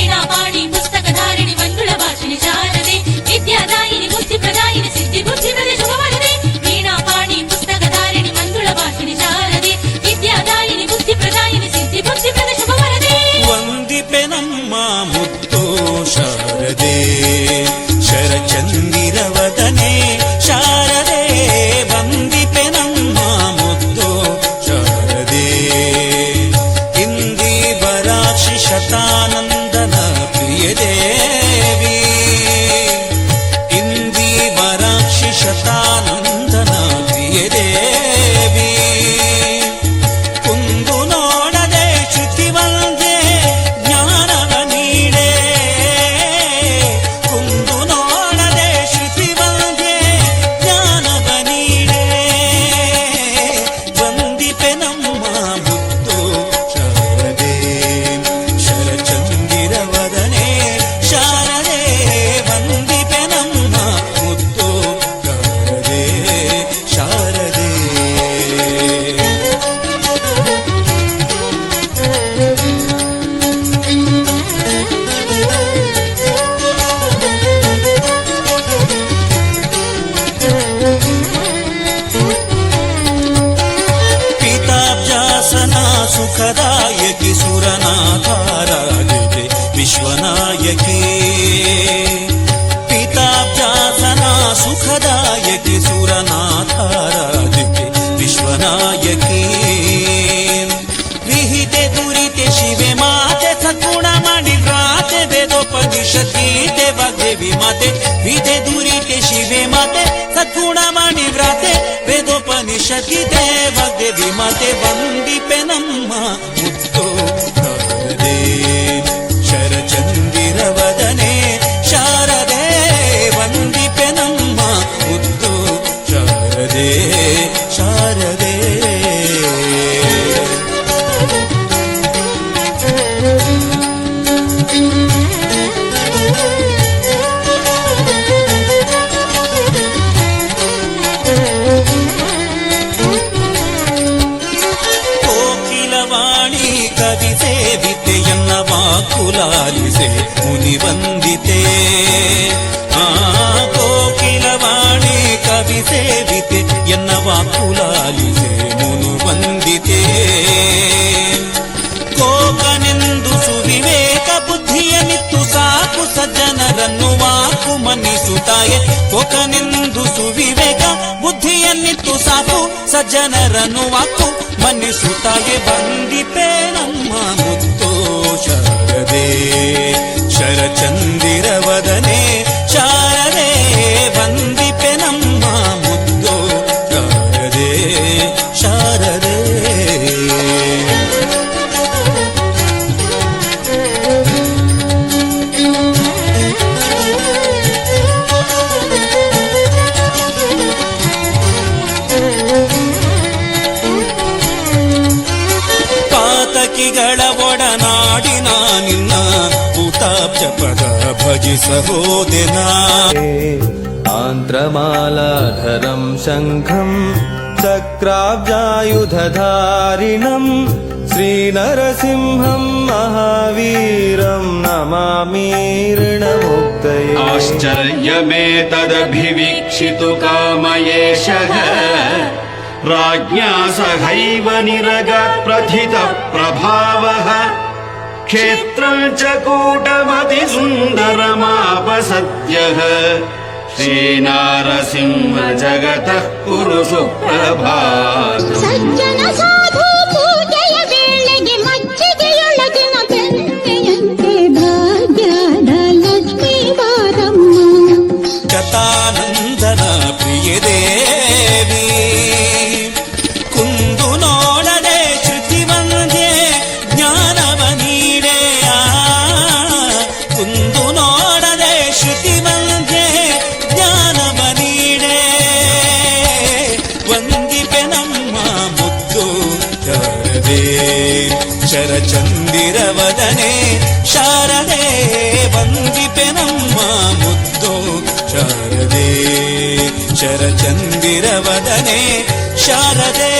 ವೀಣಾಪಾಣಿ ಪುಸ್ತಕಧಾರಿಣಿ ಮಂಜುಳ ಭಾಷಿಣಿ ಶಾರದೆ ವಿದ್ಯಾದಾಯಿನಿ ಬುದ್ಧಿ ಪ್ರದಾಯಿನಿ ಸಿದ್ಧಿ ಬುದ್ಧಿ ಪ್ರದೆ ಶುಭವರದೆ ವೀಣಾಪಾಣಿ ಪುಸ್ತಕಧಾರಿಣಿ ಮಂಜುಳ ಭಾಷಿಣಿ ಶಾರದೆ ವಿದ್ಯಾದಾಯಿನಿ ಬುದ್ಧಿ ಪ್ರದಾಯಿನಿ ಸಿದ್ಧಿ ಬುದ್ಧಿ ಪ್ರದೆ ಶುಭವರದೆ ವಂದಿಪೆ ನಮ್ಮ ಮುತ್ತು ಶಾರದೆ ಶರಚಂದಿರವದನೆ ಶಾರದೆ ವಂದಿಪೆ ನಮ್ಮ ಮುತ್ತು ಶಾರದೆ ಇಂದೀವರಾಕ್ಷಿ ಶತಾನಂದನ ಪ್ರಿಯ ದೇವಿ ಇಂದೀವರಾಕ್ಷಿ ಶತಾನಂದನ ಪ್ರಿಯ ದೇವಿ ಕುಂದು ನೋಡದೆ ಚ್ಯುತಿವಂದೆ ಜ್ಞಾನವ ನೀಡೆ ಕುಂದು ನೋಡದೆ ಶ್ರುತಿವಂದೆ ಜ್ಞಾನವ ನೀಡೆ ವಂದಿಪೆ ನಮ್ಮ ಮುತ್ತು ಶಾರದೆ ಶರಚಂದಿರವದನೆ ಶಾರದೆ ವಂದಿಪೆ ನಮ್ಮ ಮುತ್ತು ಶಾರದೆ ಶಾರದೆ ಪಿತಾಬ್ಜಾಸನ ಸುಖದಾಯಕಿ ಸುರನಾಥಾರಾಧಿತೆ ವಿಶ್ವನಾಯಕಿ ಪಿತಾಬ್ಜಾಸನ ಸುಖದಾಯಕಿ ಸುರನಾಥಾರಾಧಿತೆ ವಿಶ್ವನಾಯಕಿ ವಿಹಿತೆ ದುರಿತೆ ಶಿವೆ ಮಾತೆ ಸದ್ಗುಣ ಮಾಡಿ ರಾತೆ ವೇದೋಪನಿಷತ್ಗೀತೆ ವಾಗ್ದೇವಿ ಮಾತೆ ವಿಧೆ ದುರಿತೆ ಶಿವೆ ಮಾತೆ ಸದ್ಗುಣ ಮಾಡಿ ವ್ರಾತೆ ವೇದೋಪನಿಷತ್ಗೀತೆ ವಾಗ್ದೇವಿ ಮಾತೆ ವಂದಿಪೆ ನಮ್ಮ ಮುತ್ತು ಶಾರದೆ ಶರಚಂದಿರವದನೆ ಶಾರದೆ ವಂದಿಪೆ ನಮ್ಮ ಮುತ್ತು ಶಾರದೆ ಶಾರದೆ ಕೋಕಿಲವಾಣಿ ಕವಿ ಸೇವಿತೆ ಎನ್ನ ವಾಕುಲಾಲಿಸೆ ಮುನಿ ವಂದಿತೆ ಆ ಕೋಕಿಲವಾಣಿ ಕವಿ ಸೇವಿತೆ ಎನ್ನ ವಾಕುಲಾಲಿಸೆ ಮುನು ವಂದಿತೆ ಕೋಕನೆಂದು ಸುವಿವೇಕ ಬುದ್ಧಿಯನಿತ್ತು ಸಾಕು ಸಜ್ಜನರನ್ನು ವಾಕು ಮನ್ನಿಸುತ್ತಾಯೆ ಕೋಕನೆಂದು ಸುವಿವೇಕ ಬುದ್ಧಿಯನ್ನಿತ್ತು ಸಾಕು ಸಜ್ಜನರನ್ನು ವಾಕು ಮನ್ನಿಸುತ್ತಾಯೆ ವಂದಿಪೆ ನಮ್ಮ ಮುತ್ತು ಶಾರದೆ ಶರಚಂದಿರವದನೆ ಶಾರದೆ ವಂದಿಪೆ ನಮ್ಮ ಮುತ್ತು ಶಾರದೆ ಶಾರದೆ ಪಾತಕಿಗಳ ಒಡನಾಡಿನ ನಿನ್ನ ಭೂತಾಬ್ಜ ಪದ ಭಜಿಸ ಹೋದೆನಾ आन्त्रमालाधरं शङ्खं चक्राब्जायुधधारिणं श्रीनरसिंहं महावीरं नमामीर्णमुक्तये आश्चर्यमेतदभिवीक्षितु कामयेशः राज्ञा सहैव निरगात् प्रथितः प्रभावः क्षेत्रं च कूटमतिसुन्दरमापसद्यः श्रीनारसिंह जगतः कुरु सुप्रभातम् ಸಜ್ಜನ ಸಾಧು ಪೂಜೆಯ ವೇಳೆಗೆ ಮಜ್ಜಿಗೆಯೊಳಗಿನ ಬೆಣ್ಣೆಯಂತೆ ಭಾಗ್ಯದ ಲಕ್ಷ್ಮೀ ಬಾರಮ್ಮ ಶತಾನಂದನ ಪ್ರಿಯ ದೇವಿ ಕುಂದು ನೋಡದೆ ಶ್ರುತಿವಂದೆ ಜ್ಞಾನವ ನೀಡೆಯ ಕುಂದು ನೋಡದೆ ಶ್ರುತಿವಂದೆ ಜ್ಞಾನವ ನೀಡೆ ವಂದಿಪೆ ನಮ್ಮ ಮುದ್ದು ಶಾರದೆ ಶರಚಂದಿರವದನೆ ಶಾರದೆ ವಂದಿಪೆ ನಮ್ಮ ಮುದ್ದು ಶಾರದೆ ಶರಚಂದಿರವದನೆ ಶಾರದೆ